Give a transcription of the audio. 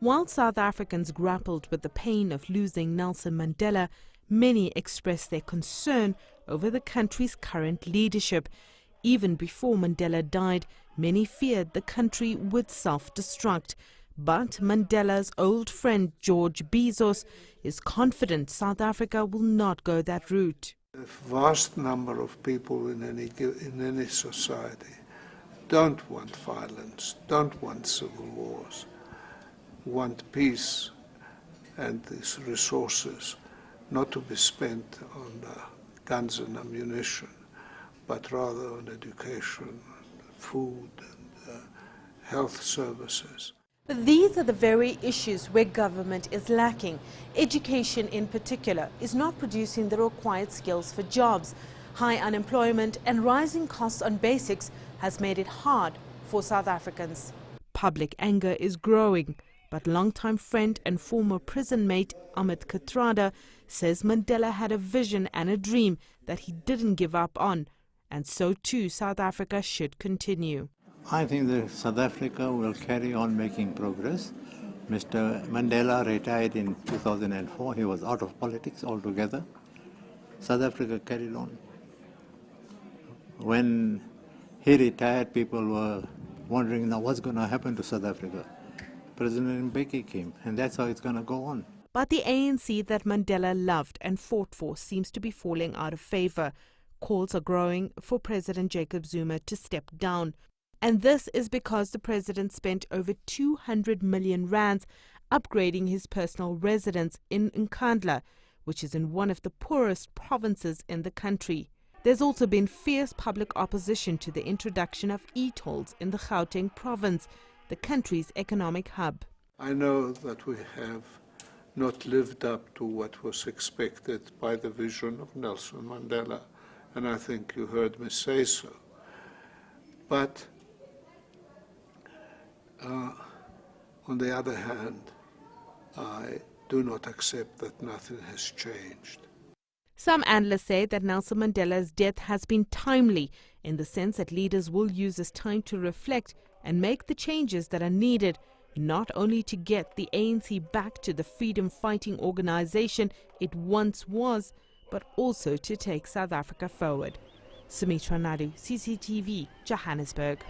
While South Africans grappled with the pain of losing Nelson Mandela, many expressed their concern over the country's current leadership. Even before Mandela died, many feared the country would self-destruct. But Mandela's old friend George Bezos is confident South Africa will not go that route. A vast number of people in any society don't want violence, don't want civil wars, want peace and these resources not to be spent on guns and ammunition, but rather on education, food and health services. But these are the very issues where government is lacking. Education in particular is not producing the required skills for jobs. High unemployment and rising costs on basics has made it hard for South Africans. Public anger is growing, but longtime friend and former prison mate Amit Kathrada says Mandela had a vision and a dream that he didn't give up on, and so too South Africa should continue. I think that South Africa will carry on making progress. Mr. Mandela retired in 2004. He was out of politics altogether. South Africa carried on. When he retired, people were wondering now what's going to happen to South Africa. President Mbeki came, and that's how it's going to go on. But the ANC that Mandela loved and fought for seems to be falling out of favor. Calls are growing for President Jacob Zuma to step down. And this is because the president spent over 200 million rands upgrading his personal residence in Nkandla, which is in one of the poorest provinces in the country. There's also been fierce public opposition to the introduction of e-tolls in the Gauteng province, the country's economic hub. I know that we have not lived up to what was expected by the vision of Nelson Mandela, and I think you heard me say so. But on the other hand, I do not accept that nothing has changed. Some analysts say that Nelson Mandela's death has been timely in the sense that leaders will use this time to reflect and make the changes that are needed, not only to get the ANC back to the freedom-fighting organization it once was, but also to take South Africa forward. Sumitra Nydoo, CCTV, Johannesburg.